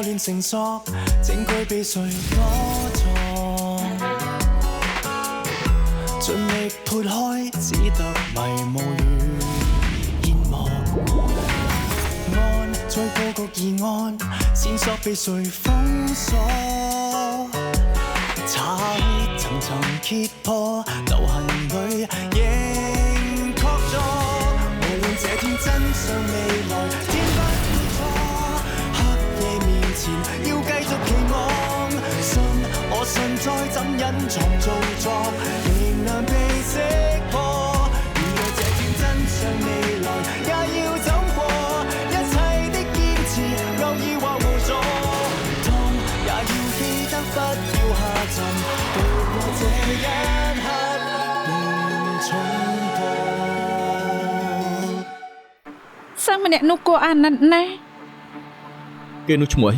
亂成索，證據被誰攞錯？盡力撥開，只得迷霧與煙幕。案再佈局疑案，線索被誰封鎖？查去層層揭破，流行裏仍確鑿。無論這天真相未來，天不會錯。黑夜面前要繼續期望，信我信再怎隱藏造作，仍能被識破。如若這天真相未來，也要走過一切的堅持，偶爾或無助，痛也要記得不要下沉，渡過這一刻便重播。សិស្សម្នាក់នោះគួរអាណិតណាស់ គេនោះឈ្មោះអី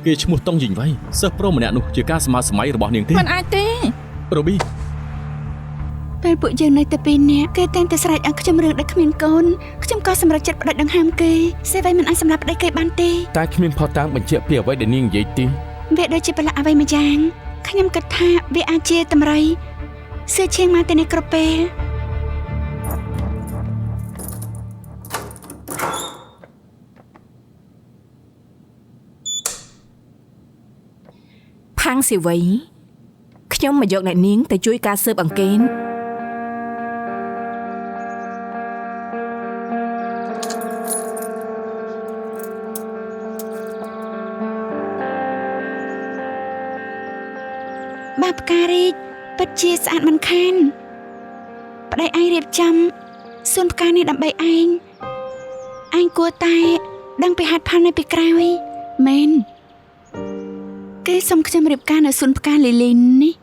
គេឈ្មោះតុងយីងវៃសិស្សប្រុសម្នាក់នោះជាការស្មើសម័យរបស់នាងទេ មិនអាចទេ រ៉ូប៊ី ពេលពួកយើងនៅតែពីរនាក់គេតែងតែស្រែកឲ្យខ្ញុំរឿងដែលគ្មានកូនខ្ញុំក៏សម្រេចចិត្តផ្ដាច់ដង្ហើមគេសេវ័យមិនអាចសម្លាប់ប្តីគេបានទេ តែគ្មានផុសតាងបញ្ជាក់ពីអ្វីដែលនាងនិយាយទេ វាដូចជាប្រឡាក់អ្វីមួយយ៉ាងខ្ញុំគិតថាវាអាចជាតម្រៃសឿឈៀងមកតែនេះគ្រប់ពេល ផាំងស៊ីវ័យខ្ញុំមកយកអ្នកនាងទៅជួយការស៊ើបអង្កេត បាបការីកពិតជាស្អាតមិនខានប្តីឯងរៀបចំសួនផ្កានេះដើម្បីឯងគួរតែដឹងពីហេតុផលនៅពីក្រោយមែនគេសុំខ្ញុំរៀបការនៅសួនផ្កាលីលីននេះ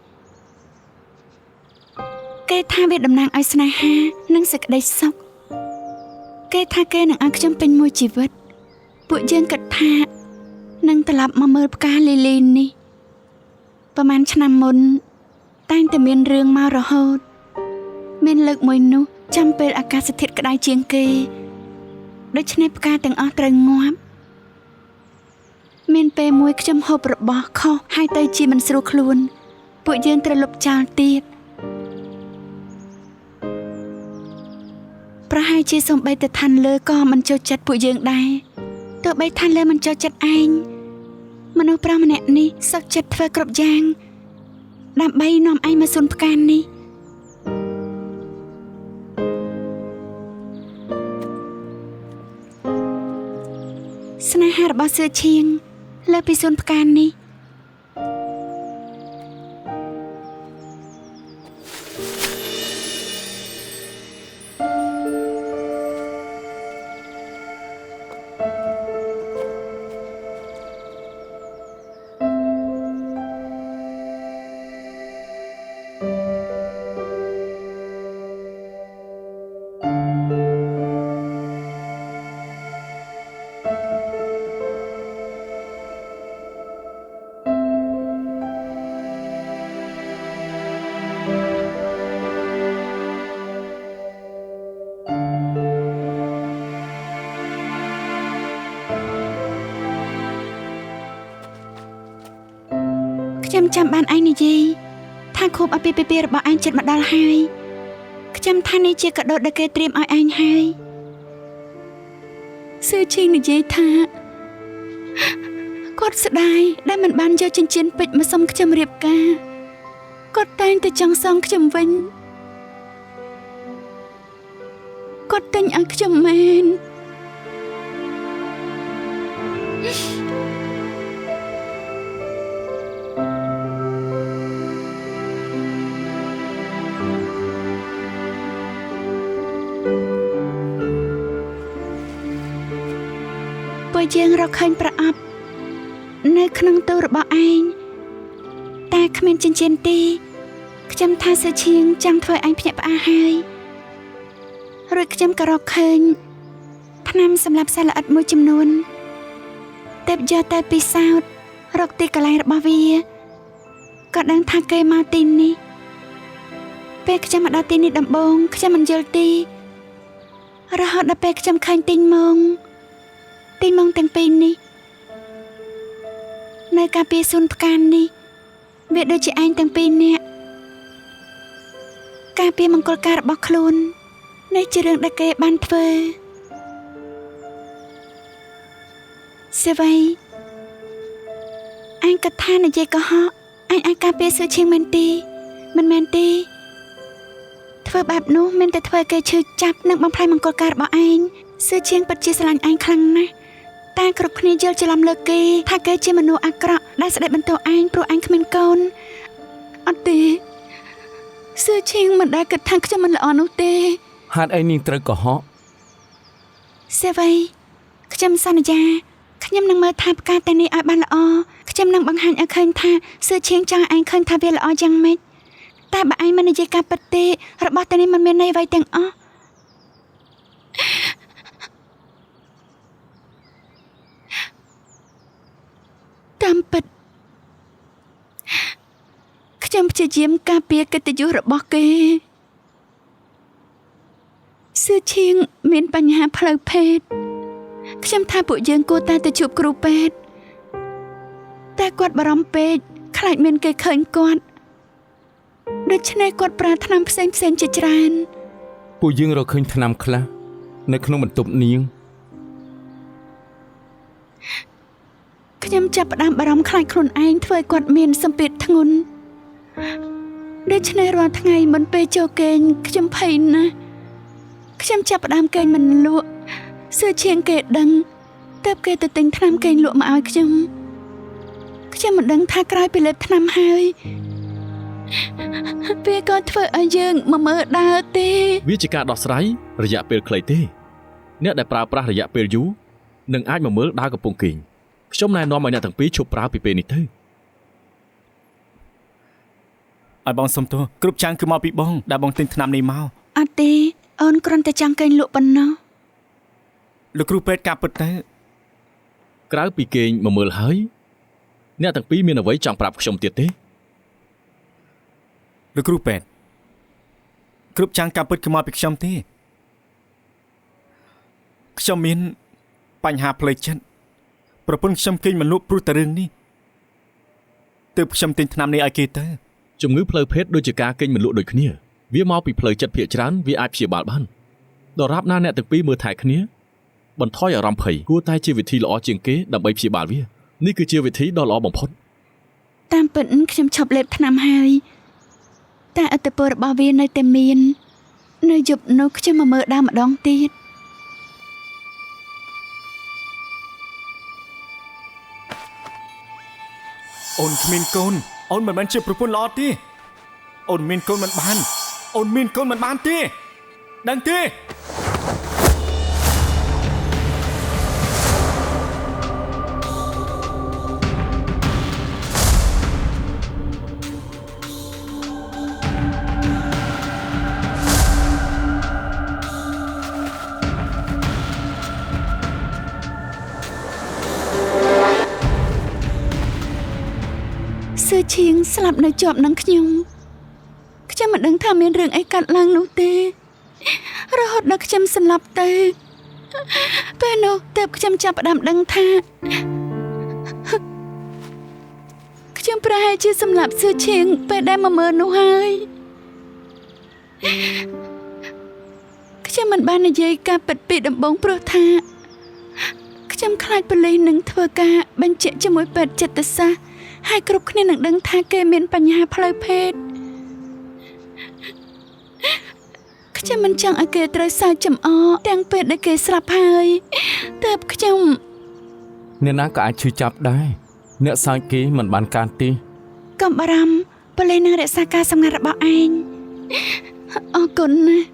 គេថាវាតំណាងឲ្យស្នេហានិងសេចក្តីសុខគេថាគេនឹងឲ្យខ្ញុំពេញមួយជីវិតពួកយើងគិតថានឹងត្រឡប់មកមើលផ្កាលីលីននេះ ប្រហែលឆ្នាំមុនតែងតែមានរឿងមករហូតមានលើកមួយនោះចាំពេលអាកាសធាតុក្តៅជាងគេដូច្នេះផ្កាទាំងអស់ត្រូវងាប់មានពេលមួយខ្ញុំហូបរបស់ខុសហើយទៅជាមិនស្រួលខ្លួនពួកយើងត្រូវលុបចោលទៀតប្រហែលជាសំបីតែឋានលើក៏មិនចូលចិត្តពួកយើងដែរទោះបីឋានលើមិនចូលចិត្តឯង មនុស្សប្រុសម្នាក់នេះសឹកចិត្តធ្វើគ្រប់យ៉ាងដើម្បីនាំឯងមកសួនផ្កានេះស្នេហារបស់សឿឈៀងលើពីសួនផ្កានេះ ខ្ញុំចាំបានឯងនិយាយថាខូបអាពាហ៍ពិពាហ៍របស់ឯងចិត្តមកដល់ហើយខ្ញុំថានេះជាកាដូដែលគេត្រៀមឲ្យឯងហើយសឿឈៀងនិយាយថាគាត់ស្ដាយដែលមិនបានយកចិញ្ចៀនពេជ្រមកសុំខ្ញុំរៀបការគាត់តែងតែចង់សងខ្ញុំវិញគាត់ទិញឲ្យខ្ញុំមែន ពួកយើងរកឃើញប្រអប់នៅក្នុងទូរបស់ឯងតែគ្មានចិញ្ចៀនទេខ្ញុំថាសឿឈៀងចង់ធ្វើឯងភ្ញាក់ផ្អើលហើយរួចខ្ញុំក៏រកឃើញថ្នាំសម្រាប់សត្វល្អិតមួយចំនួនតែយកតែពិសោធន៍រកទីកន្លែងរបស់វាក៏ដឹងថាគេមកទីនេះពេលខ្ញុំមកដល់ទីនេះដំបូងខ្ញុំមិនយល់ទេរហូតដល់ពេលខ្ញុំឃើញទីងមងទាំងពីរនេះ នៅការពារសួនផ្កានេះវាដូចជាឯងទាំងពីរនាក់ការពារមង្គលការរបស់ខ្លួននេះជារឿងដែលគេបានធ្វើសេវីអញគិតថានិយាយកុហកអញអាចការពារសួរឈៀងមែនទេមិនមែនទេធ្វើបែបនោះមានតែធ្វើគេឈឺចាប់និងបំផ្លាញមង្គលការរបស់ឯងសួរឈៀងពិតជាស្រឡាញ់ឯងខ្លាំងណាស់តែគ្រប់គ្នាយល់ច្រឡំលើគេថាគេជាមនុស្សអាក្រក់ដែលស្ដីបន្ទោសឯងព្រោះឯងគ្មានកូនអត់ទេសួរឈៀងមិនដែលគិតថាខ្ញុំមិនល្អនោះទេ ហេតុអីនាងត្រូវកុហក សេវីខ្ញុំសន្យាខ្ញុំនឹងមើលថែផ្កាតែនេះឲ្យបានល្អខ្ញុំនឹងបង្ហាញឲ្យឃើញថាសឿឈៀងចង់ឯងឃើញថាវាល្អយ៉ាងម៉េចតែបើឯងមិននិយាយការពិតទេរបស់តែនេះមិនមានន័យអ្វីទាំងអស់តាមពិតខ្ញុំព្យាយាមការពារកិត្តិយសរបស់គេសឿឈៀងមានបញ្ហាផ្លូវភេទខ្ញុំថាពួកយើងគួរតែទៅជួបគ្រូពេទ្យតែគាត់បារម្ភពេកខ្លាចមានគេឃើញគាត់ដូច្នេះគាត់ប្រើថ្នាំផ្សេងជាច្រើន ពួកយើងរកឃើញថ្នាំខ្លះនៅក្នុងបន្ទប់នាង ខ្ញុំចាប់ផ្ដើមបារម្ភខ្លាចខ្លួនឯងធ្វើឲ្យគាត់មានសម្ពាធធ្ងន់ដូច្នេះរាល់ថ្ងៃមុនពេលចូលគេងខ្ញុំភ័យណាស់ខ្ញុំចាប់ផ្ដើមគេងមិនលក់សឿឈៀងគេដឹងទើបគេទៅទិញថ្នាំគេងលក់មកឲ្យខ្ញុំមិនដឹងថាក្រោយពីលេបថ្នាំហើយវាក៏ធ្វើឲ្យយើងមកមើលដើរទេ វាជាការដោះស្រាយរយៈពេលខ្លីទេអ្នកដែលប្រើប្រាស់រយៈពេលយូរនឹងអាចមកមើលដើរកំពុងគេងខ្ញុំណែនាំឲ្យអ្នកទាំងពីរឈប់ប្រើពីពេលនេះទៅ ឲ្យបងសុំទោសគ្រប់ចាំងគឺមកពីបងដែលបងទិញថ្នាំនេះមក អត់ទេអូនគ្រាន់តែចង់គេងលក់ប៉ុណ្ណោះ លោកគ្រូពេទ្យកាពិតទៅ ក្រៅពីគេងមកមើលហើយអ្នកទាំងពីរមានអ្វីចង់ប្រាប់ខ្ញុំទៀតទេ លោកគ្រូពេទ្យគ្រប់ចាំងកាពិតគឺមកពីខ្ញុំទេខ្ញុំមានបញ្ហាផ្លូវចិត្តប្រពន្ធខ្ញុំគេងមិនលក់ព្រោះតែរឿងនេះទើបខ្ញុំទិញថ្នាំនេះឲ្យគេទៅ ជំងឺផ្លូវភេទដូចជាការគេងមិនលក់ដូចគ្នាវាមកពីផ្លូវចិត្តភាគច្រើនវាអាចព្យាបាលបានដរាបណាអ្នកទាំងពីរមើលថែគ្នាបន្ថយអារម្មណ៍ភ័យគួរតែជាវិធីល្អជាងគេដើម្បីព្យាបាលវានេះគឺជាវិធីដ៏ល្អបំផុត តាមពិតខ្ញុំឈប់លេបថ្នាំហើយតែឥទ្ធិពលរបស់វានៅតែមាននៅយប់នោះខ្ញុំមកមើលដើមម្ដងទៀត អូនគ្មានកូនអូនមិនមែនជាប្រពន្ធល្អទេអូនមានកូនមិនបានអូនមានកូនមិនបានទេដឹងទេ សឿឈៀងស្លាប់នៅជាប់នឹងខ្ញុំមិនដឹងថាមានរឿងអីកាត់ឡើងនោះទេរហូតដល់ខ្ញុំសន្លប់ទៅពេលនោះទើបខ្ញុំចាប់ផ្ដើមដឹងថាខ្ញុំប្រហែលជាសម្លាប់សឿឈៀងពេលដែលមកមើលនោះហើយខ្ញុំមិនបាននិយាយការពិតពីដំបូងព្រោះថាខ្ញុំខ្លាចប៉ូលីសនឹងធ្វើការបញ្ជាក់ជាមួយពេទ្យចិត្តសាស្ត្រហើយគ្រប់គ្នានឹងដឹងថាគេមានបញ្ហាផ្លូវភេទខ្ញុំមិនចង់ឲ្យគេត្រូវសើចចំអកទាំងពេលដែលគេស្លាប់ហើយទើបខ្ញុំ អ្នកណាក៏អាចឈឺចាប់ដែរអ្នកសើចគេមិនបានការទេ កុំបារម្ភប៉ូលីសនឹងរក្សាការសម្ងាត់របស់ឯងអរគុណណាស់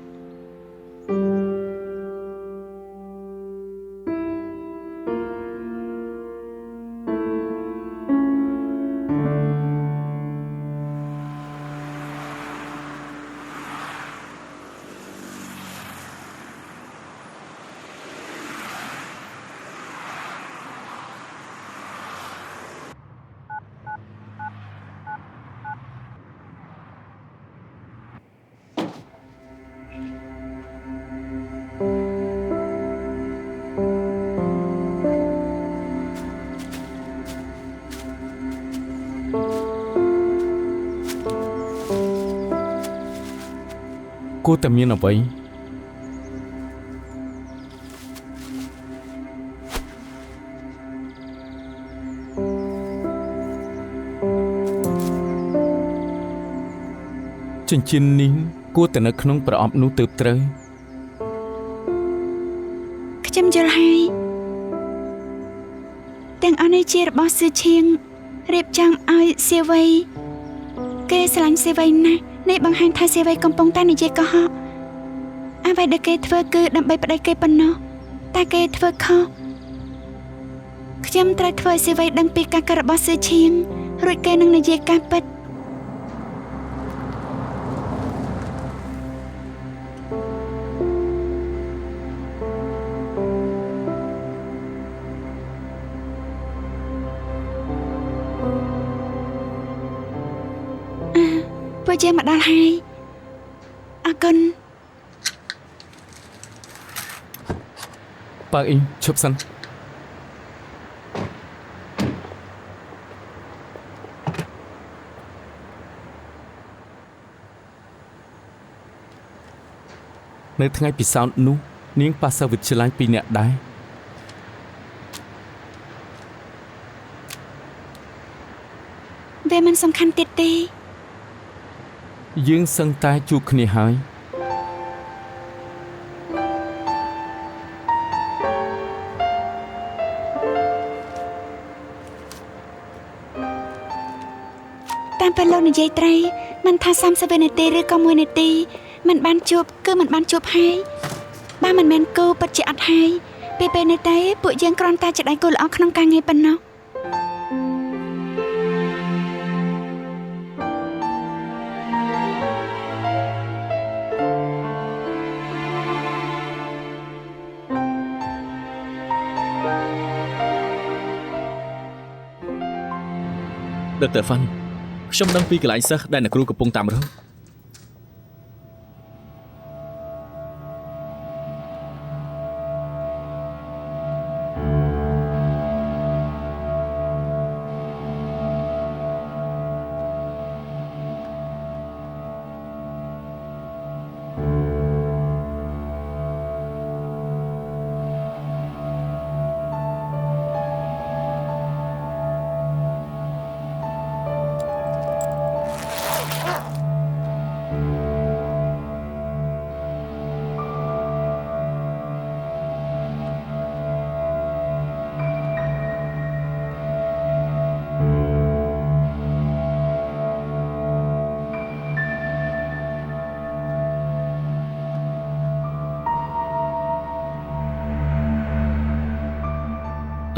អ គួរតែមានអ្វីចិញ្ចៀននេះគួរតែនៅក្នុងប្រអប់នោះទើបត្រូវ ខ្ញុំយល់ហើយទាំងអស់នេះជារបស់សឿឈៀងរៀបចំឲ្យសេវីគេស្រឡាញ់សេវីណាស់នេះបង្ហាញថាសេវីកំពុងតែនិយាយកុហកអ្វីដែលគេធ្វើគឺដើម្បីប្តីគេប៉ុណ្ណោះតែគេធ្វើខុសខ្ញុំត្រូវធ្វើឲ្យសេវីដឹងពីការការរបស់សឿឈៀងរួចគេនឹងនិយាយការពិតពួកយើងមកដល់ហើយអរគុណបើអ៊ីឈប់សិននៅថ្ងៃពិសោធន៍នោះនាងប៉ាសាវិទ្យាល័យ2នាក់ដែរវាមិនសំខាន់ទៀតទេយើងសឹងតែជួបគ្នាហើយតាមពេលលោកនិយាយត្រីមិនថា30វិនាទីឬក៏1នាទីមិនបានជួបគឺមិនបានជួបហើយបើមិនមែនគូពិតជាអត់ហើយពេលនេះតែពួកយើងគ្រាន់តែជាដៃគូល្អក្នុងការងារប៉ុណ្ណោះDr. Fan ខ្ញុំដឹងពីកន្លែងសិស្សដែលអ្នកគ្រូកំពុងតាមរក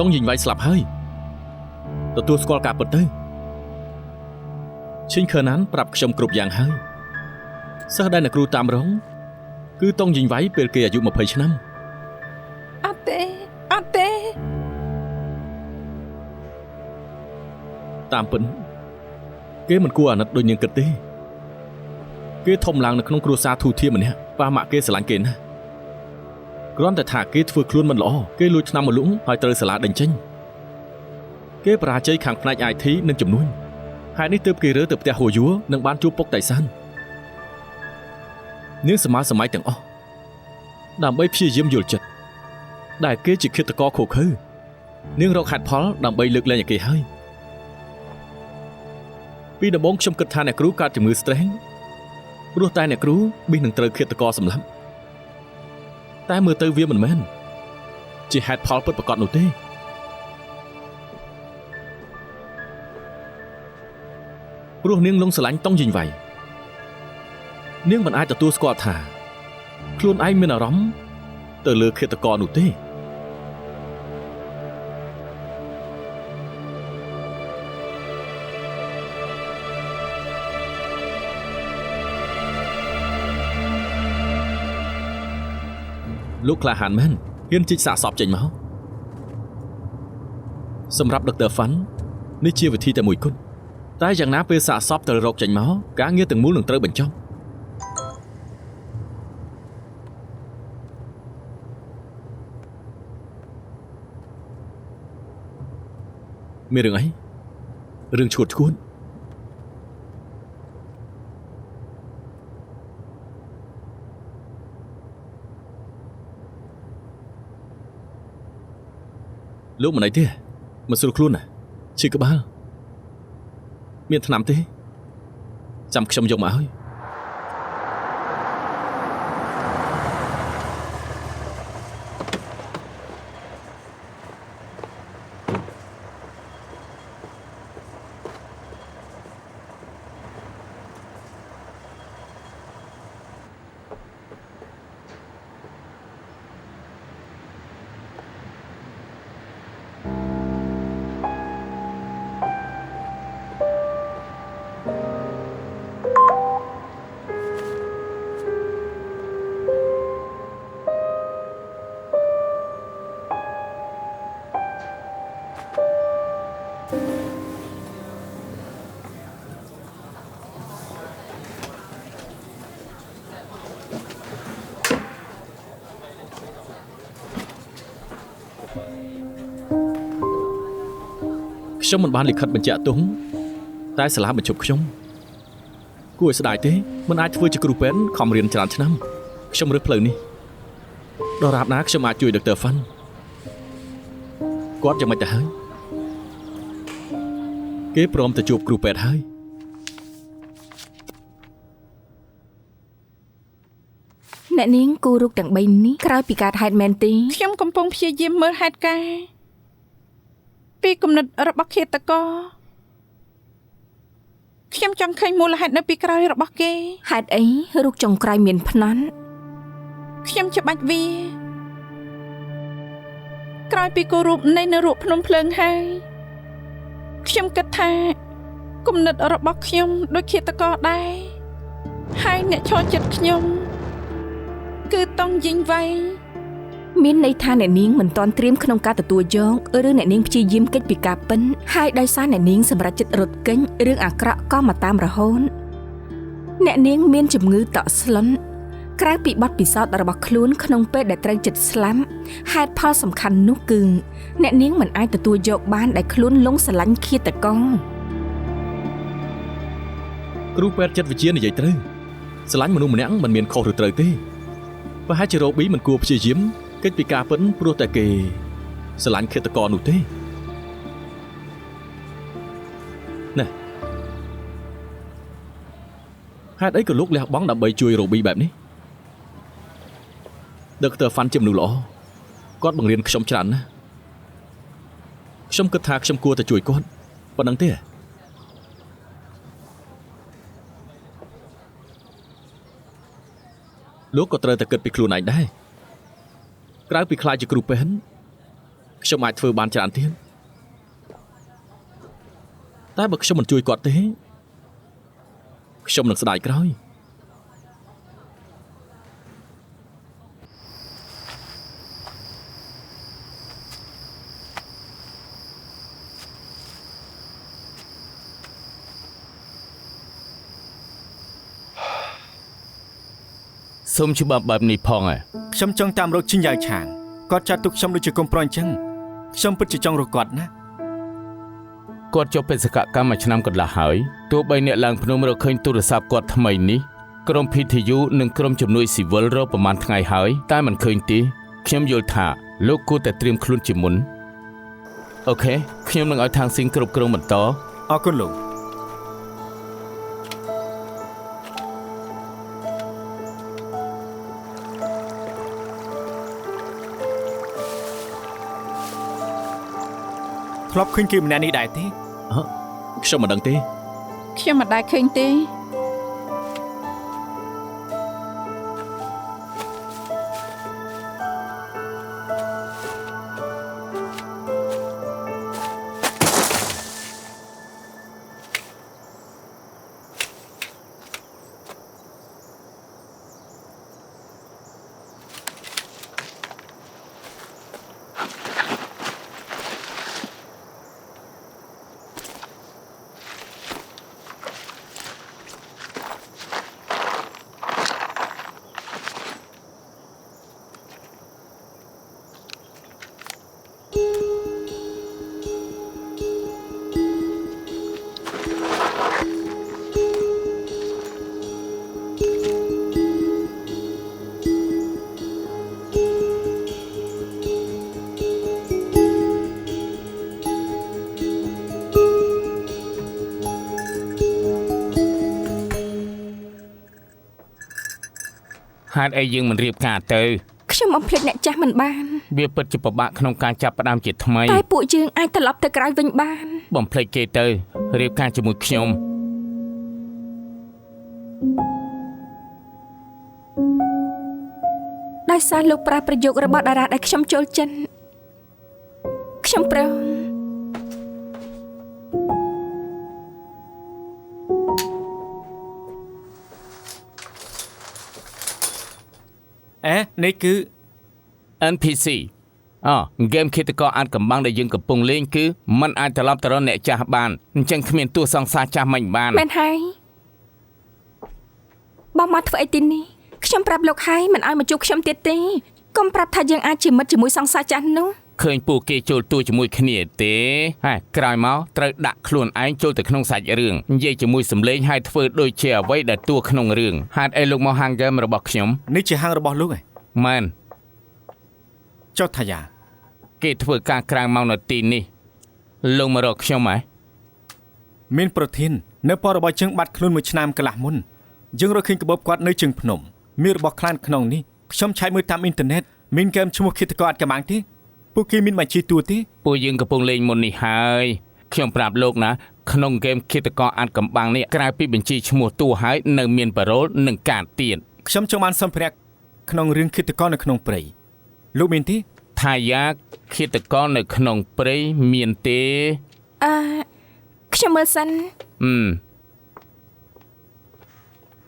តុងយីងវៃស្លាប់ហើយទទួលស្គាល់ការពិតទៅឈិញខឺណានប្រាប់ខ្ញុំគ្រប់យ៉ាងហើយសិស្សដែលអ្នកគ្រូតាមរងគឺតុងយីងវៃពេលគេអាយុ20ឆ្នាំអត់ទេ តាមពិតគេមិនគួរអាណិតដូចនាងគិតទេគេធំឡើងនៅក្នុងគ្រួសារធូធាម្នាក់ប៉ាម៉ាក់គេស្រឡាញ់គេណាស់គ្រាន់តែថាគេធ្វើខ្លួនមិនល្អគេលួចឆ្នាំមកលុងហើយត្រូវសាលាដេញចេញគេបរាជ័យខាងផ្នែក IT និងជំនួញហើយនេះទើបគេរើទៅផ្ទះហូយួរនិងបានជួបពុកតៃសាននាងសម័យទាំងអស់ដើម្បីព្យាយាមយល់ចិត្តដែលគេជាឃាតករខូខើនាងរកហេតុផលដើម្បីលើកលែងឲ្យគេហើយពីដំបូងខ្ញុំគិតថាអ្នកគ្រូកើតជំងឺ stress ព្រោះតែអ្នកគ្រូប៊ីសនឹងត្រូវឃាតករសម្លាប់តែមើលទៅវាមិនមែនជាហេតុផលពិតប្រាកដនោះទេព្រោះនាងលងស្រឡាញ់តុងយីងវៃនាងមិនអាចទទួលស្គាល់ថាខ្លួនឯងមានអារម្មណ៍ទៅលើឃាតករនោះទេលោកក្លាហានមែនហ៊ានជីកសាកសពចេញមកសម្រាប់ Dr. Fan នេះជាវិធីតែមួយគត់តែយ៉ាងណាពេលសាកសពត្រូវរកចេញមកការងារទាំងមូលនឹងត្រូវបញ្ចប់មានរឿងអីរឿងឈួតឈួន លោកមិនអីទេមកស្រួលខ្លួនណាឈឺក្បាលមានថ្នាំទេចាំខ្ញុំយកមកឲ្យខ្ញុំមិនបានលិខិតបញ្ជាក់ទុំតែសាលាបញ្ឈប់ខ្ញុំគួរឲ្យស្ដាយទេមិនអាចធ្វើជាគ្រូពេទ្យខំរៀនច្រើនឆ្នាំខ្ញុំរើសផ្លូវនេះដរាបណាខ្ញុំអាចជួយដុកទ័រហ្វាន់គាត់យ៉ាងម៉េចទៅហើយគេព្រមទៅជួបគ្រូពេទ្យហើយអ្នកនាងគូរូបទាំង3នេះក្រោយពីកើតហេតុមែនទេ ខ្ញុំកំពុងព្យាយាមមើលហេតុការណ៍ពីគំនិតរបស់ឃាតករខ្ញុំចង់ឃើញមូលហេតុនៅពីក្រោយរបស់គេ ហេតុអីរូបចុងក្រោយមានភ្នន់ ខ្ញុំច្បាច់វាក្រោយពីគោរពនៃនរកភ្នំភ្លើងហើយខ្ញុំគិតថាគំនិតរបស់ខ្ញុំដូចឃាតករដែរហើយអ្នកឈរចិត្តខ្ញុំគឺតង់យីងវៃ មានន័យថាអ្នកនាងមិនទាន់ត្រៀមក្នុងការទទួលយកឬអ្នកនាងព្យាយាមគេចពីការពិនហើយដោយសារអ្នកនាងសម្រេចចិត្តរត់គេញរឿងអាក្រក់ក៏មកតាមរហូតអ្នកនាងមានជំងឺតក់ស្លុនក្រៅពីបទពិសោធន៍របស់ខ្លួនក្នុងពេលដែលត្រូវចិត្តស្លាប់ហេតុផលសំខាន់នោះគឺអ្នកនាងមិនអាចទទួលយកបានដែលខ្លួនលងស្រឡាញ់ឃាតករ គ្រូពេទ្យចិត្តវិទ្យានិយាយត្រូវស្រឡាញ់មនុស្សម្នាក់មិនមានខុសឬត្រូវទេប្រហែលជារ៉ូប៊ីមិនគួរព្យាយាមកិច្ចពីការពិនព្រោះតែគេស្រឡាញ់ឃាតករនោះទេណែហេតុអីក៏លោកលះបង់ដើម្បីជួយរ៉ូប៊ីបែបនេះដុកទ័រហ្វាន់ជាមនុស្សល្អគាត់បង្រៀនខ្ញុំច្រើនណាស់ខ្ញុំគិតថាខ្ញុំគួរតែជួយគាត់ប៉ុណ្ណឹងទេលោកក៏ត្រូវតែគិតពីខ្លួនឯងដែរក្រៅពីខ្លាចជាគ្រូពេទ្យខ្ញុំអាចធ្វើបានច្រើនទៀតតែបើខ្ញុំមិនជួយគាត់ទេខ្ញុំនឹងស្ដាយក្រោយសូមច្បាប់បែបនេះផងហ៎ ខ្ញុំចង់តាមរកជីងយ៉ាវឆាងគាត់ចាត់ទុកខ្ញុំដូចជាកុំប្រអញ្ចឹងខ្ញុំពិតជាចង់រកគាត់ណា គាត់ចុះបេសកកម្មមួយឆ្នាំកន្លះហើយទោះបីអ្នកឡើងភ្នំរកឃើញទូរស័ព្ទគាត់ថ្មីនេះក្រុម PTU និងក្រុមជំនួយស៊ីវិលរកប្រមាណថ្ងៃហើយតែមិនឃើញទេខ្ញុំយល់ថាលោកគួរតែត្រៀមខ្លួនជាមុនអូខេខ្ញុំនឹងឲ្យທາງស៊ីងគ្រប់គ្រងបន្ត អរគុណលោក ធ្លាប់ឃើញគេម្នាក់នេះដែរទេ ខ្ញុំមិនដឹងទេ ខ្ញុំមិនដែលឃើញទេ ហ ហេតុអីយើងមិនរៀបការទៅ ខ្ញុំបំភ្លេចអ្នកចាស់មិនបាន វាពិតជាពិបាកក្នុងការចាប់ផ្ដើមជាថ្មី តែពួកយើងអាចត្រឡប់ទៅក្រោយវិញបាន បំភ្លេចគេទៅរៀបការជាមួយខ្ញុំ ដោយសារលោកប្រើប្រយោគរបស់តារាដែលខ្ញុំចូលចិត្តខ្ញុំព្រម នេះគឺ NPC ហ្គេមឃាតករអាចកំបាំងដែលយើងកំពុងលេងគឺมันអាចត្រឡប់ទៅរកអ្នកចាស់បានអញ្ចឹងគ្មានទោះសង្សារចាស់មិនបាន មែនហើយបងមកធ្វើអីទីនេះខ្ញុំប្រាប់លោកហើយមិនឲ្យមកជួបខ្ញុំទៀតទេកុំប្រាប់ថាយើងអាចជាមិត្តជាមួយសង្សារចាស់នោះ ឃើញពួកគេចូលទួជាមួយគ្នាទេហើយក្រោយមកត្រូវដាក់ខ្លួនឯងចូលទៅក្នុងសាច់រឿងនិយាយជាមួយសម្លេងហើយធ្វើដូចជាអ្វីដែលតួក្នុងរឿងហេតុអីលោកមកហាងហ្គេមរបស់ខ្ញុំ នេះជាហាងរបស់លោកឯង មែន ចុះថាយ៉ា គេធ្វើការក្រៅម៉ោងនៅទីនេះលោកមករកខ្ញុំហ៎ មានប្រធាននៅពណ៌របស់ជើងបាត់ខ្លួនមួយឆ្នាំកន្លះមុនយើងរកឃើញកាបូបគាត់នៅជើងភ្នំមានរបស់ខ្លានក្នុងនេះខ្ញុំឆែកមើលតាមអ៊ីនធឺណិតមានហ្គេមឈ្មោះឃាតករអត់កំបាំងទេពួកគេមានបញ្ជីតួទេ ពួកយើងកំពុងលេងមុននេះហើយខ្ញុំប្រាប់លោកណាក្នុងហ្គេមឃាតករអាចកំបាំងនេះក្រៅពីបញ្ជីឈ្មោះតួហើយនៅមានប៉ារ៉ូលនិងការទៀត ខ្ញុំចង់បានសម្ភារៈក្នុងរឿងឃាតករនៅក្នុងព្រៃលោកមានទេ ថាយ៉ាឃាតករនៅក្នុងព្រៃមានទេ ខ្ញុំមើលសិន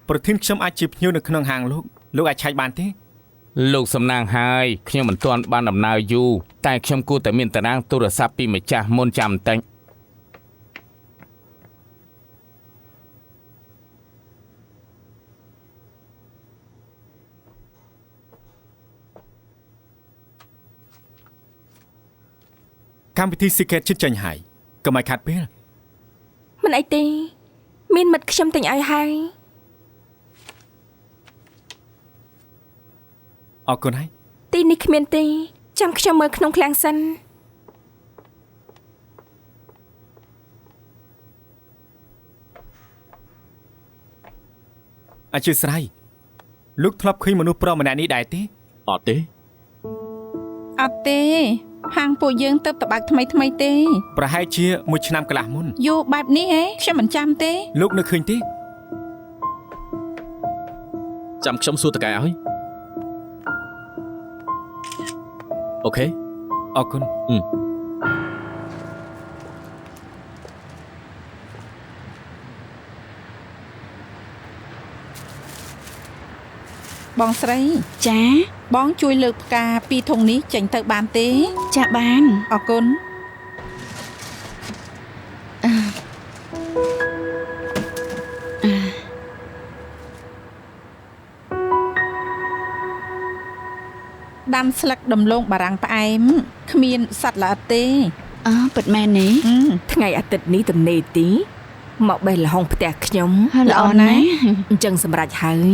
ប្រធានខ្ញុំអាចជាភ្ញៀវនៅក្នុងហាងលោកអាចឆែកបានទេ លោកសំណាងហើយខ្ញុំមិនទាន់បានដំណើរយូរតែខ្ញុំគួរតែមានតារាងទូរស័ព្ទពីម្ចាស់មុនចាំបន្តិច កម្មវិធី Secret ជិតចាញ់ហើយកុំឲ្យខាត់ពេល មិនអីទេមានមិត្តខ្ញុំទិញឲ្យហើយ អរគុណហើយ ទីនេះគ្មានទេចាំខ្ញុំមើលក្នុងឃ្លាំងសិន អធិស្ឋានលោកធ្លាប់ឃើញមនុស្សប្រុសម្នាក់នេះដែរទេ អត់ទេ អត់ទេហាងពួកយើងទៅតបើកថ្មីទេ ប្រហែលជាមួយឆ្នាំកន្លះមុន យូរបែបនេះហ៎ខ្ញុំមិនចាំទេ លោកនៅឃើញទេ ចាំខ្ញុំសួរតកែឲ្យអូខេ អរគុណ បងស្រី ចា បងជួយលើកផ្កាពីធុងនេះចេញទៅបានទេ ចាបាន អរគុណ ដាំស្លឹកដំឡូងបារាំងផ្អែមគ្មានសត្វល្អិតទេ ពិតមែនទេ ថ្ងៃអាទិត្យនេះទំនេរទីមកបេះលហុងផ្ទះខ្ញុំ ល្អណាស់ អញ្ចឹងសម្រាប់ហើយ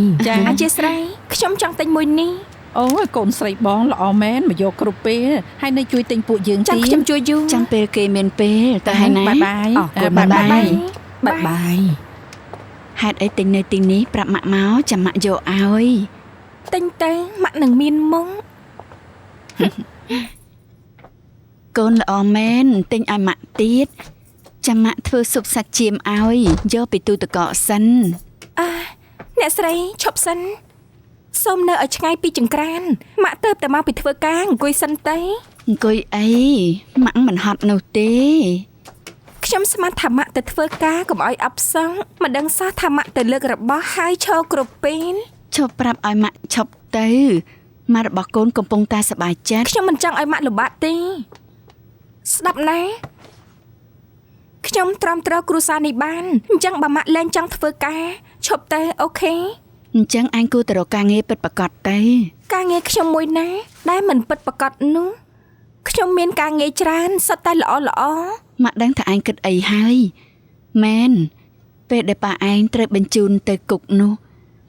អធិស្ឋានខ្ញុំចង់ទិញមួយនេះ អូយកូនស្រីបងល្អមែនមកយកគ្រប់ពេលហើយនៅជួយទិញពួកយើង ចាំ ទៀត ខ្ញុំជួយយូរ ចាំពេលគេមានពេលទៅហើយណា បាយបាយ អរគុណ បាយបាយ បាយ ហេតុអីទិញនៅទីនេះប្រាប់ម៉ាក់មកចាំម៉ាក់យកឲ្យ ទិញទៅម៉ាក់នឹងមានមុង កូនល្អមែនទិញឲ្យម៉ាក់ទៀតចាំម៉ាក់ធ្វើស៊ុបសាច់ចៀមឲ្យយកពីទូទឹកកកសិន អ្នកស្រីឈប់សិនសូមនៅឲ្យឆ្ងាយពីចង្ក្រានម៉ាក់ទៅតែមកពីធ្វើការអង្គុយសិនទៅ អង្គុយអីម៉ាក់មិនហត់នោះទេ ខ្ញុំស្មានថាម៉ាក់ទៅធ្វើការកុំឲ្យអបសងមិនដឹងសោះថាម៉ាក់ទៅលើករបស់ហើយឈរគ្រប់ពេល ឈប់ប្រាប់ឲ្យម៉ាក់ឈប់ទៅម៉ាក់របស់កូនកំពុងតែសប្បាយចិត្ត ខ្ញុំមិនចង់ឲ្យម៉ាក់លំបាកទេស្ដាប់ណាខ្ញុំទ្រាំទ្រគ្រួសារនេះបានអញ្ចឹងបើម៉ាក់លែងចង់ធ្វើការឈប់ទៅអូខេ អញ្ចឹងអញគួរទៅរកការងារពិតប្រាកដទៅ ការងារខ្ញុំមួយណាដែលមិនពិតប្រាកដនោះខ្ញុំមានការងារច្រើនសុទ្ធតែល្អ ម៉ាក់ដឹងថាឯងគិតអីហើយមែនពេលដែលប៉ាឯងត្រូវបញ្ជូនទៅគុកនោះ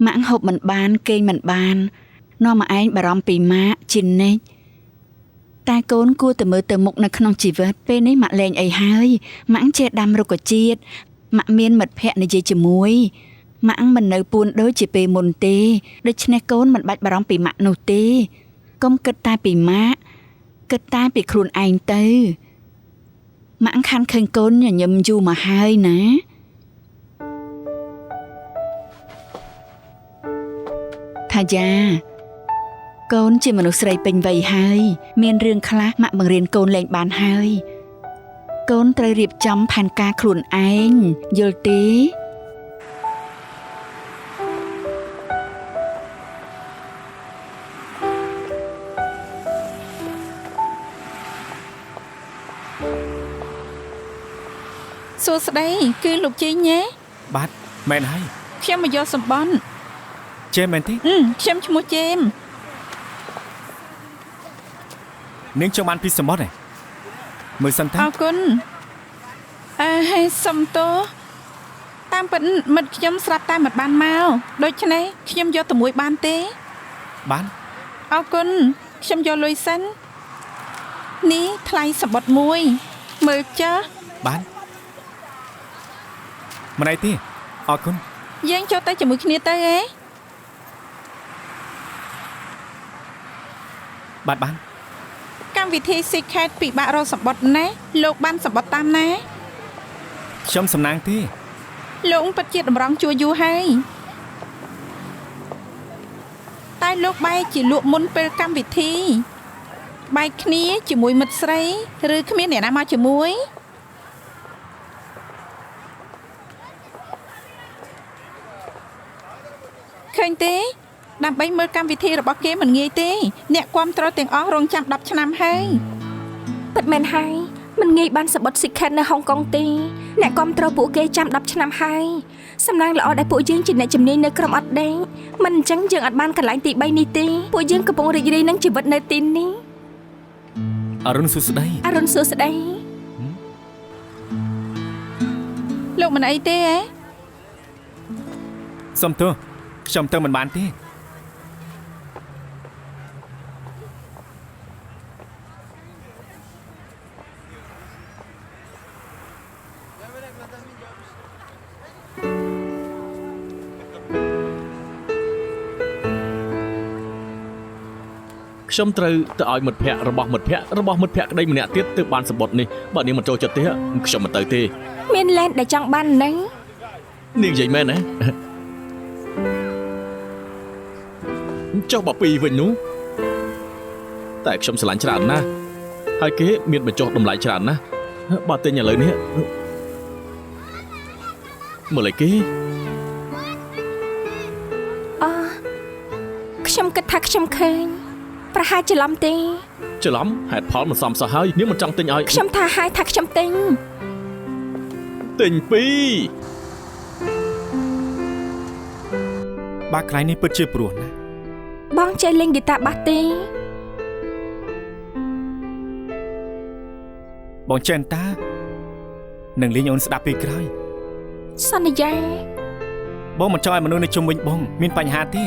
ម៉ាក់ហូបមិនបានគេងមិនបាននាំមកឯងបារម្ភពីម៉ាក់ជានិច្ចតែកូនគួរតែមើលទៅមុខនៅក្នុងជីវិតពេលនេះម៉ាក់លែងអីហើយម៉ាក់ចេះដាំរុក្ខជាតិម៉ាក់មានមិត្តភ័ក្តិនិយាយជាមួយ ម៉ាក់មិននៅពួនដូចជាពេលមុនទេដូច្នេះកូនមិនបាច់បារម្ភពីម៉ាក់នោះទេកុំគិតតែពីម៉ាក់គិតតែពីខ្លួនឯងទៅម៉ាក់ខានឃើញកូនញញឹមយូរមកហើយណាថាយ៉ាកូនជាមនុស្សស្រីពេញវ័យហើយមានរឿងខ្លះម៉ាក់បង្រៀនកូនលែងបានហើយកូនត្រូវរៀបចំផែនការខ្លួនឯងយល់ទេស ួស្តីគឺលោកជីញ៉េ បាទមែនហើយ ខ្ញុំមកយកសម្បត្តិ ចេមែនទេ ខ្ញុំឈ្មោះជេម នាងចង់បានពីសមុទ្រឯងមើលសិនតើ អរគុណហើយសុំទោសតាមពិតមិត្តខ្ញុំស្រាប់តែមិនបានមកដូច្នេះខ្ញុំយកទៅមួយបានទេ បាន អរគុណខ្ញុំយកលុយសិននេះថ្លៃសម្បត្តិមួយមើលចាស់ បានមិនអីទេអរគុណ យើងចូលទៅជាមួយគ្នាទៅហ៎ បាន កម្មវិធី Secret ពិបាករកសម្បត្តិណាលោកបានសម្បត្តិតាមណា ខ្ញុំសំណាងទេ លោកពិតជាតម្រង់ជួយូរហើយតែលោកបែរជាលក់មុនពេលកម្មវិធីបែកគ្នាជាមួយមិត្តស្រីឬគ្មានអ្នកណាមកជាមួយឃើញទេដើម្បីមើលកម្មវិធីរបស់គេមិនងាយទេអ្នកគាំទ្រទាំងអស់រងចាំ10ឆ្នាំហើយ ពិតមែនហើយមិនងាយបានសម្បត្តិ Secret នៅហុងកុងទេអ្នកគាំទ្រពួកគេចាំ10ឆ្នាំហើយសំណាងល្អដែលពួកយើងជាអ្នកជំនាញនៅក្រុមអត់ដេញមិនអញ្ចឹងយើងអត់បានកន្លែងទី3នេះទេពួកយើងកំពុងរីករាយនឹងជីវិតនៅទីនេះ អរុនសួស្តី អរុនសួស្តី លោកមិនអីទេហ៎ សុំទោសខ្ញុំទៅមិនបានទេ ខ្ញុំត្រូវទៅឲ្យមិត្តភ័ក្តិរបស់មិត្តភ័ក្តិក្តីម្នាក់ទៀតទៅបានសម្បត្តិនេះបើនាងមិនចូលចិត្តទេខ្ញុំមិនទៅទេ មានឡែនដែលចង់បានហ្នឹង នាងនិយាយមែនណាចុះបើពីរវិញនោះតែខ្ញុំឆ្លាញ់ច្រើនណាស់ហើយគេមានបញ្ចុះតម្លៃច្រើនណាស់បើទិញឥឡូវនេះមើលឲ្យគេ ខ្ញុំគិតថាខ្ញុំឃើញប្រហែលច្រឡំទេ ច្រឡំហេតុផលមិនសមសោះហើយនាងមិនចង់ទិញឲ្យ ខ្ញុំថាហើយថាខ្ញុំទិញ ទិញពីរ បាក់ខ្លាយនេះពិតជាព្រោះណាស់ បងចេះលេងហ្គីតាបាសទេ បងចេះតានឹងលេងអូនស្ដាប់ពេលក្រោយ សន្យា បងមិនចង់ឲ្យមនុស្សនៅជុំវិញបងមានបញ្ហាទេ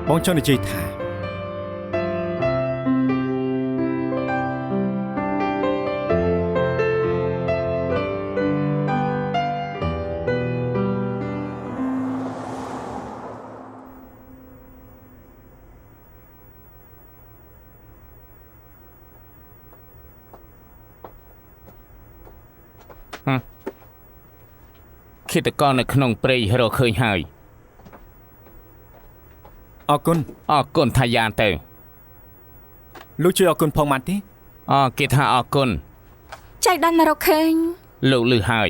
បងចង់និយាយថា ឃាតករនៅក្នុងព្រៃរកឃើញហើយ អរគុណ ថាយ៉ាទៅ លោកជួយអរគុណផងបានទេ គេថាអរគុណ ចៃដន្យរកឃើញ លោកលឺហើយ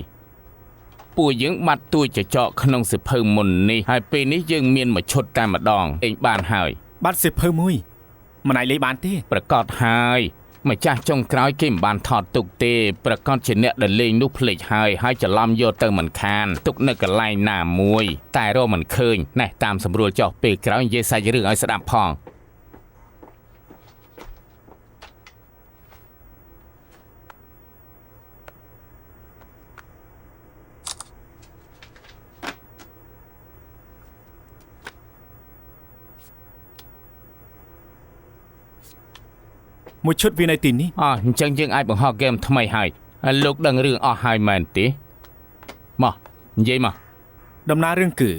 ពួកយើងបាត់ទួចចកក្នុងសិភៅមុននេះហើយពេលនេះយើងមានមួយឈុតតែម្ដងឯងបានហើយ បាត់សិភៅមួយមិនអាចលេងបានទេ ប្រកាសហើយម្ចាស់ចុងក្រោយគេមិនបានថតទុកទេប្រកាសជាអ្នកដែលលេងនោះភ្លេចហើយច្រឡំយកទៅមិនខានទុកនៅកន្លែងណាមួយតែរកមិនឃើញណេះតាមសម្រួលចោះពេលក្រោយនិយាយសាច់រឿងឲ្យស្ដាប់ផង មួយឈុតវានៅទីនេះ អញ្ចឹងយើងអាចបង្ហោះហ្គេមថ្មីហើយ លោកដឹងរឿងអស់ហើយមែនទេមកនិយាយមក ដំណើររឿងគឺ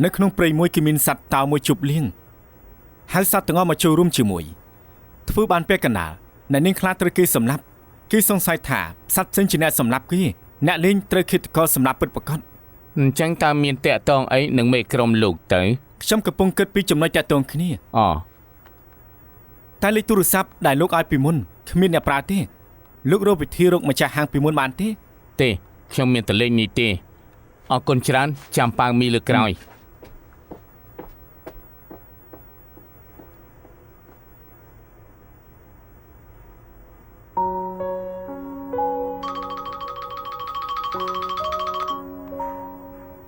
នៅក្នុងព្រៃមួយគឺមានសត្វតោមួយជប់លៀងហើយសត្វទាំងអស់មកចូលរួមជាមួយធ្វើបានពាក់កណ្ដាលអ្នកនាងខ្លាចត្រូវគេសម្លាប់គេសង្ស័យថាសត្វផ្សេងជាអ្នកសម្លាប់គេអ្នកលេងត្រូវឃាតករសម្លាប់ពិតប្រាកដ អញ្ចឹងតើមានតាក់តងអីនឹងមេក្រុមលោកទៅ ខ្ញុំកំពុងគិតពីចំណុចតាក់ទងគ្នា អូ តែលេខទូរស័ព្ទដែលលោកឲ្យពីមុនគ្មានអ្នកប្រើទេលោករកវិធីរកម្ចាស់ហាងពីមុនបានទេ ទេខ្ញុំមានតលេងនេះទេអរគុណច្រើនចាំប៉ាវមីលើក្រោយ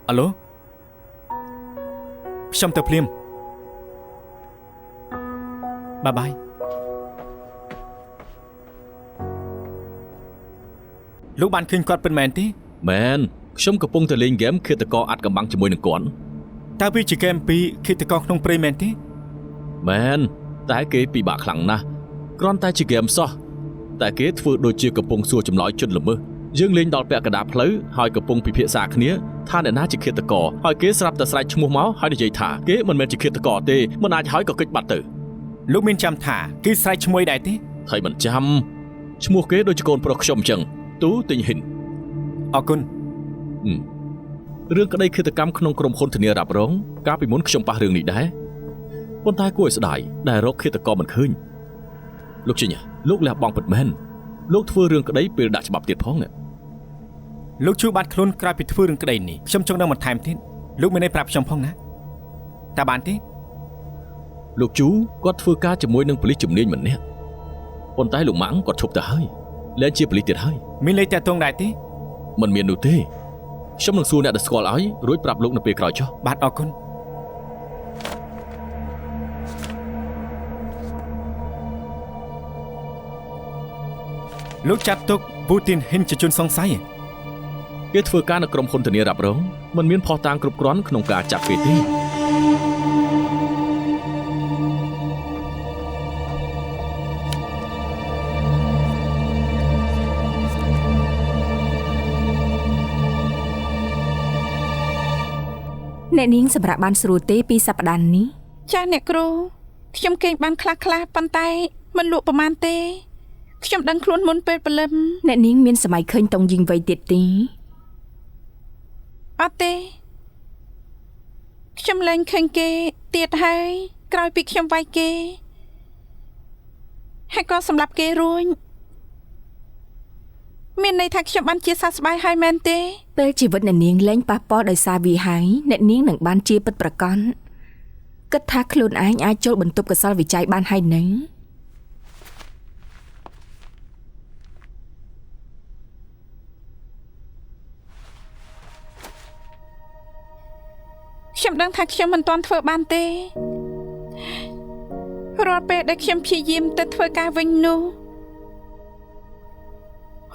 អាឡូខ្ញុំទៅភ្លាមបាយបាយលោកបានឃើញគាត់ពិតមែនទេ មែនខ្ញុំកំពុងតែលេងហ្គេមឃាតករអាត់កំបាំងជាមួយនឹងគាត់ តើវាជាហ្គេមពីឃាតករក្នុងព្រៃមែនទេ មែនតែគេពិបាកខ្លាំងណាស់គ្រាន់តែជាហ្គេមសោះតែគេធ្វើដូចជាកំពុងសួរចម្លើយជនល្មើសយើងលេងដល់ពាក់កណ្ដាលផ្លូវហើយកំពុងពិភាក្សាគ្នាថាអ្នកណាជាឃាតករហើយគេស្រាប់តែស្រែកឈ្មោះមកហើយនិយាយថាគេមិនមែនជាឃាតករទេមិនអាចហើយក៏គេចបាត់ទៅ លោកមានចាំថាគេស្រែកឈ្មោះដែរទេ ហើយមិនចាំឈ្មោះគេដូចជាកូនប្រុសខ្ញុំអញ្ចឹងទូទិញហ៊ិន អរគុណ រឿងក្តីឃាតកម្មក្នុងក្រុមហ៊ុនធានារ៉ាប់រងកាលពីមុនខ្ញុំប៉ះរឿងនេះដែរប៉ុន្តែគួរឲ្យស្ដាយដែលរកឃាតករមិនឃើញលោកជិញលោកលះបង់ពិតមែនលោកធ្វើរឿងក្តីពេលដាក់ច្បាប់ទៀតផងណា លោកជួយបាត់ខ្លួនក្រោយពីធ្វើរឿងក្តីនេះខ្ញុំចង់ដឹងបន្ថែមទៀតលោកមានន័យប្រាប់ខ្ញុំផងណាតើបានទេ លោកជូគាត់ធ្វើការជាមួយនឹងប៉ូលីសជំនាញម្នាក់ប៉ុន្តែលោកម៉ាំងគាត់ឈប់ទៅហើយលែងជាប៉ូលីសទៀតហើយ មានលេខតាក់ទងដែរទេ មិនមាននោះទេខ្ញុំនឹងសួរអ្នកដែលស្គាល់ឲ្យរួចប្រាប់លោកនៅពេលក្រោយចុះ បាទអរគុណលោកចាត់ទុកពូទីនហ៊ិនជាជនសង្ស័យ គេធ្វើការនៅក្រុមហ៊ុនធានារ៉ាប់រងមិនមានភស្តុតាងគ្រប់គ្រាន់ក្នុងការចាប់គេទេ អ្នកនាងសម្រាប់បានស្រួលទេពីសប្តាហ៍នេះ ចាអ្នកគ្រូខ្ញុំគេងបានខ្លះៗប៉ុន្តែមិនលក់ប្រមាណទេខ្ញុំដឹងខ្លួនមុនពេលព្រលឹម អ្នកនាងមានសម័យឃើញតុងយីងវ័យទៀតទេ អត់ទេខ្ញុំលែងឃើញគេទៀតហើយក្រោយពីខ្ញុំវាយគេហើយក៏សម្លាប់គេរួចមានន័យថាខ្ញុំបានជាសះស្បើយហើយមែនទេ ពេលជីវិតអ្នកនាងលែងប៉ះពាល់ដោយសារវាហើយអ្នកនាងនឹងបានជាពិតប្រាកដគិតថាខ្លួនឯងអាចចូលបន្ទប់កសលវិច័យបានហើយនឹង ខ្ញុំដឹងថាខ្ញុំមិនទាន់ធ្វើបានទេរាល់ពេលដែលខ្ញុំព្យាយាមទៅធ្វើការវិញនោះ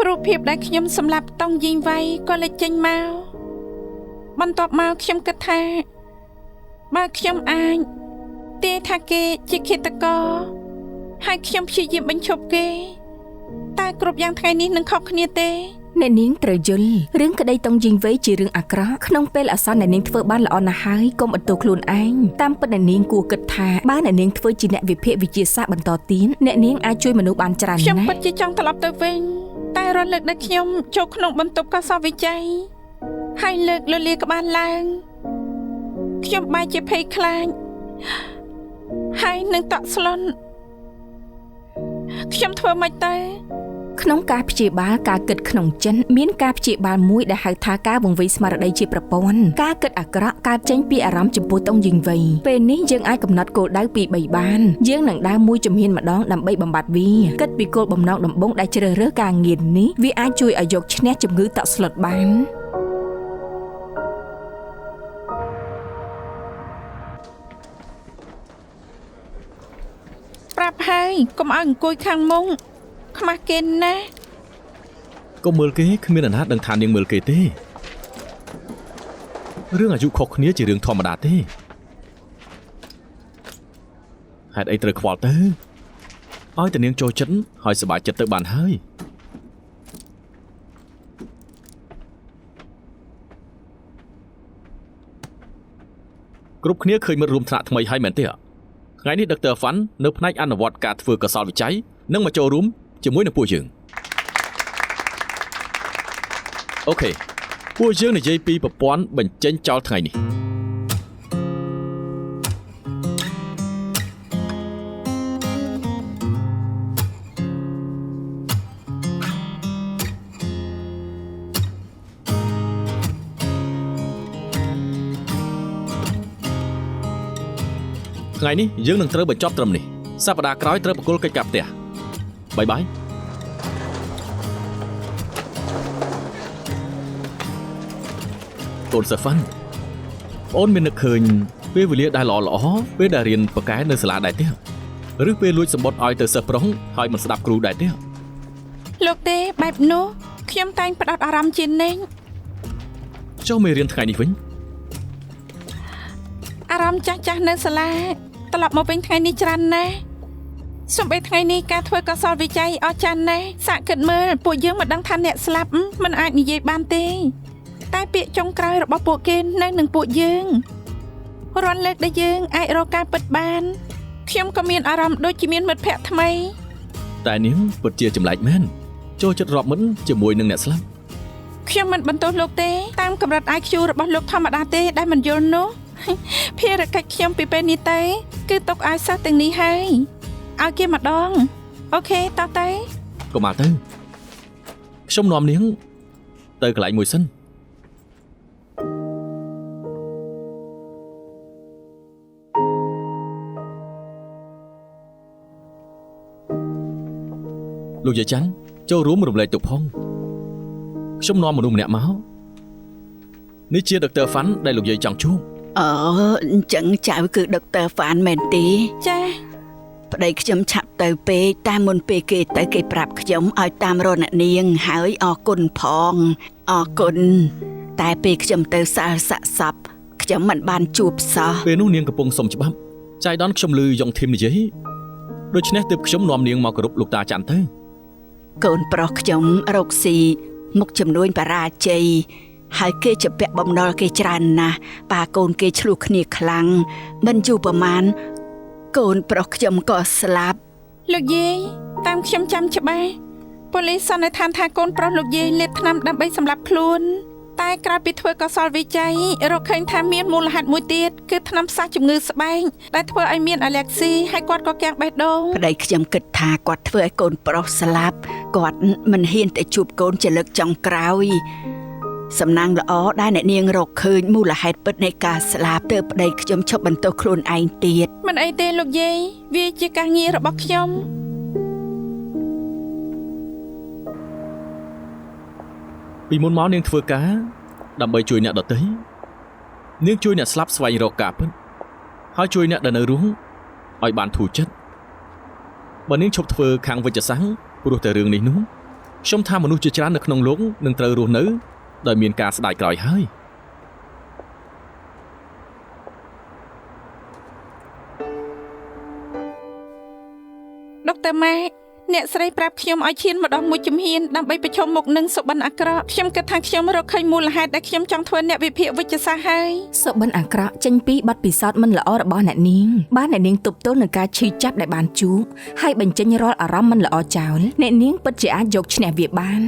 រូបភាពដែលខ្ញុំសម្លាប់តុងយីងវៃក៏លេចចេញមកបន្ទាប់មកខ្ញុំគិតថាបើខ្ញុំអាចទាយថាគេជាឃាតករហើយខ្ញុំព្យាយាមបញ្ឈប់គេតែគ្រប់យ៉ាងថ្ងៃនេះនឹងខុសគ្នាទេ អ្នកនាងត្រូវយល់រឿងក្តីតុងយីងវ័យជារឿងអាក្រក់ក្នុងពេលអាសន្នអ្នកនាងធ្វើបានល្អណាស់ហើយកុំបន្ទោសខ្លួនឯងតាមពិតអ្នកនាងគួរគិតថាបើអ្នកនាងធ្វើជាអ្នកវិភាគវិទ្យាសាស្ត្របន្តទៀតអ្នកនាងអាចជួយមនុស្សបានច្រើន ខ្ញុំ ណា ពិត ស់ ជាចង់ត្រឡប់ទៅវិញតែរាល់លើកដែលខ្ញុំចូលក្នុងបន្ទប់កសលវិច័យហើយលើកលលាក្បាលឡើងខ្ញុំបែរជាភ័យខ្លាចហើយនឹងតក់ស្លុនខ្ញុំធ្វើមិនទៅ ក្នុងការព្យាបាលការគិតក្នុងចិនមានការព្យាបាលមួយដែលហៅថាការវង្វេយស្មារតីជាប្រព័ន្ធការគិតអាក្រក់កើតចេញពីអារម្មណ៍ចំពោះតុងយីងវ័យពេលនេះយើងអាចកំណត់គោលដៅពី3បានយើងនឹងដើរមួយជំហានម្ដងដើម្បីបំបត្តិវាគិតពីគោលបំណងដំបូងដែលជ្រើសរើសការងារនេះវាអាចជួយឲ្យយកឈ្នះជំងឺតក់ស្លុតបាន ប្រាប់ហើយកុំឲ្យអង្គុយខាងមុខខ្មាស់គេណាស់ កុំមើលគេគ្មានអាណាដឹងថានាងមើលគេទេរឿងអាយុខុសគ្នាជារឿងធម្មតាទេហេតុអីត្រូវខ្វល់ទៅឲ្យតែនាងចូលចិត្តហើយសប្បាយចិត្តទៅបានហើយ គ្រប់គ្នាឃើញមិត្តរួមថ្នាក់ថ្មីហើយមែនទេថ្ងៃនេះ Dr. Fan នៅផ្នែកអនុវត្តការធ្វើកសលវិច័យនឹងមកចូលរួមជាមួយនឹងពួកយើងអូខេពួកយើងនិយាយពីប្រព័ន្ធបញ្ចេញចោលថ្ងៃនេះថ្ងៃនេះយើងនឹងត្រូវបញ្ចប់ត្រឹមនេះសប្តាហ៍ក្រោយត្រូវបកគលកិច្ចការផ្ទះបាយបាយកូនសាហ្វាន់បងអូនមាននឹកឃើញពេលវេលាដែលល្អពេលដែលរៀនប៉ាកែនៅសាលាដែរទេឬពេលលួចសម្បត្តិឲ្យទៅសិស្សប្រុសហើយមិនស្ដាប់គ្រូដែរទេលោកទេបែបនោះខ្ញុំតែងផ្ដោតអារម្មណ៍ជានិច្ចចុះមេរៀនថ្ងៃនេះវិញអារម្មណ៍ចាស់នៅសាលាត្រឡប់មកវិញថ្ងៃនេះច្រើនណាស់សូម្បីថ្ងៃនេះការធ្វើកសលវិច័យអស្ចារ្យណាស់សាកគិតមើលពួកយើងមិនដឹងថាអ្នកស្លាប់មិនអាចនិយាយបានទេតែពាក្យចុងក្រោយរបស់ពួកគេនៅនឹងពួកយើងរាល់លើកដែលយើងអាចរកការពិតបានខ្ញុំក៏មានអារម្មណ៍ដូចជាមានមិត្តភក្តិថ្មីតែនាងពិតជាចម្លែកមែនចូលចិត្តរាប់មិនជាមួយនឹងអ្នកស្លាប់ខ្ញុំមិនបន្ទោសលោកទេតាមកម្រិត IQ របស់លោកធម្មតាទេដែលមិនយល់នោះភារកិច្ចខ្ញុំពីពេលនេះទៅគឺទុកឲ្យសិស្សទាំងនេះហើយឲ្យគេម្ដងអូខេតោះទៅកុំមកទៅខ្ញុំនាំនាងទៅកន្លែងមួយសិនលោកយាយច័ន្ទចូលរួមរំលែកទុកផងខ្ញុំនាំមនុស្សម្នាក់មកនេះជា Dr. Fan ដែលលោកយាយចង់ជួបអញ្ចឹងចៅគឺ Dr. Fan មែនទេចាប្តីខ្ញុំឆាប់ទៅពេកតែមុនពេលគេទៅគេប្រាប់ខ្ញុំឲ្យតាមរកអ្នកនាងហើយអរគុណផងអរគុណតែពេលខ្ញុំទៅសាលសាក់សពខ្ញុំមិនបានជួបសោះពេលនោះនាងកំពុងសុំច្បាប់ចៃដន្យខ្ញុំឮយ៉ងធីមនិយាយដូច្នេះទើបខ្ញុំនាំនាងមកគោរពលោកតាច័ន្ទទៅកូនប្រុសខ្ញុំរកស៊ីមុខចំនួនបរាជ័យហើយគេជាពាក់បំណុលគេច្រើនណាស់ប៉ាកូនគេឆ្លោះគ្នាខ្លាំងមិនយូរប្រមាណកូនប្រុសខ្ញុំក៏ស្លាប់លោកយាយតាមខ្ញុំចាំច្បាស់ប៉ូលីសសន្និដ្ឋានថាកូនប្រុសលោកយាយលេបថ្នាំដើម្បីសម្លាប់ខ្លួនតែក្រោយពីធ្វើកសលវិច័យរកឃើញថាមានមូលហេតុមួយទៀតគឺថ្នាំផ្សះជំងឺស្បែកដែលធ្វើឲ្យមានអាឡែកស៊ីហើយគាត់ក៏គាំងបេះដូងប្តីខ្ញុំគិតថាគាត់ធ្វើឲ្យកូនប្រុសស្លាប់គាត់មិនហ៊ានទៅជួបកូនជាលើកចុងក្រោយសំណាងល្អដែលអ្នកនាងរកឃើញមូលហេតុពិតនៃការស្លាប់ទើបប្តីខ្ញុំឈប់បន្ទោសខ្លួនឯងទៀតមិនអីទេលោកយាយវាជាការងាររបស់ខ្ញុំពីមុនមកនាងធ្វើការដើម្បីជួយអ្នកដទៃនាងជួយអ្នកស្លាប់ស្វែងរកការពិតហើយជួយអ្នកដែលនៅរស់ឲ្យបានធូរចិត្តបើនាងឈប់ធ្វើខាងវិជ្ជសាស្ត្រព្រោះតែរឿងនេះនោះខ្ញុំថាមនុស្សជាច្រើននៅក្នុងលោកនឹងត្រូវរស់នៅដោយមានការស្ដាយក្រោយហើយដុកទ័រម៉ែអ្នកស្រីប្រាប់ខ្ញុំឲ្យឈានម្ដងមួយជំហានដើម្បីប្រឈមមុខនឹងសុបិនអាក្រក់ខ្ញុំគិតថាខ្ញុំរកឃើញមូលហេតុដែលខ្ញុំចង់ធ្វើអ្នកវិភាគវិទ្យាសាស្ត្រហើយសុបិនអាក្រក់ចេញពីបទពិសោធន៍មិនល្អរបស់អ្នកនាងបានអ្នកនាងទប់ទល់នឹងការឈឺចាប់ដែលបានជួបហើយបញ្ចេញរាល់អារម្មណ៍មិនល្អចោលអ្នកនាងពិតជាអាចយកឈ្នះវាបាន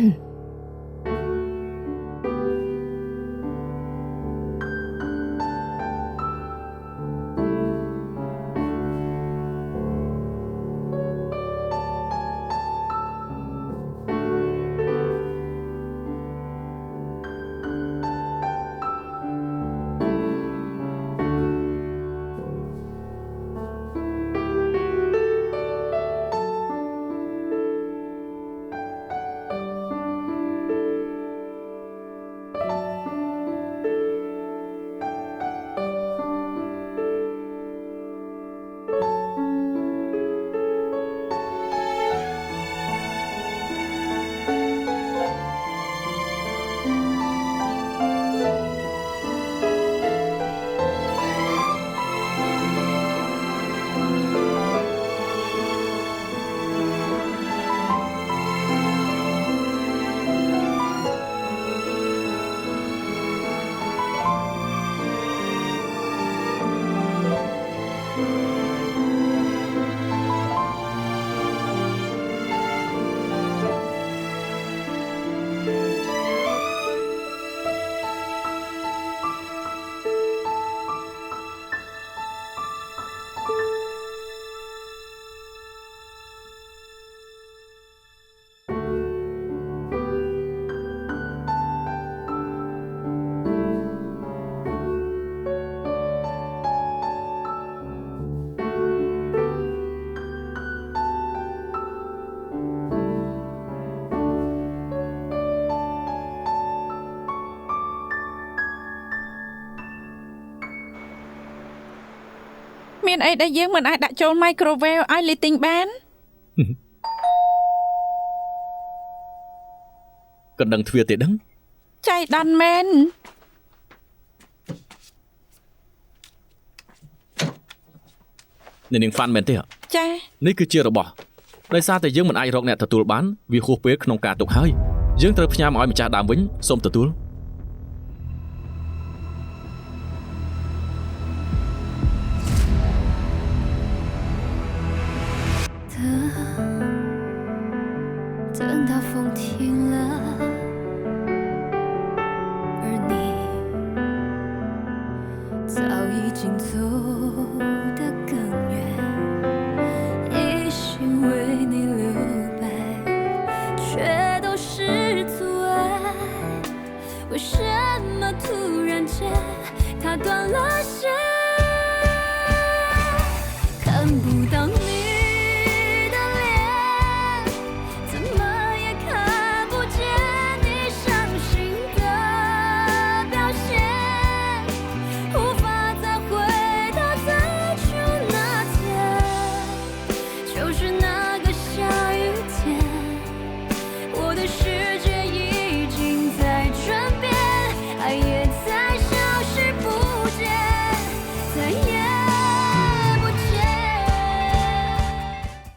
មានអីដែលយើងមិនអាចដាក់ចូល microwave ឲ្យលីទីងបាន កណ្ដឹងទ្វារទេដឹង ចៃដន្យមែន អ្នកនាងហ្វាន់មែនទេ ចា នេះគឺជារបស់ដោយសារតែយើងមិនអាចរកអ្នកទទួលបានវាហួសពេលក្នុងការទុកហើយយើងត្រូវផ្ញើមកឲ្យម្ចាស់ដើមវិញសូមទទួល 等到风停了，而你早已经走得更远，一心为你留白，却都是阻碍。为什么突然间它断了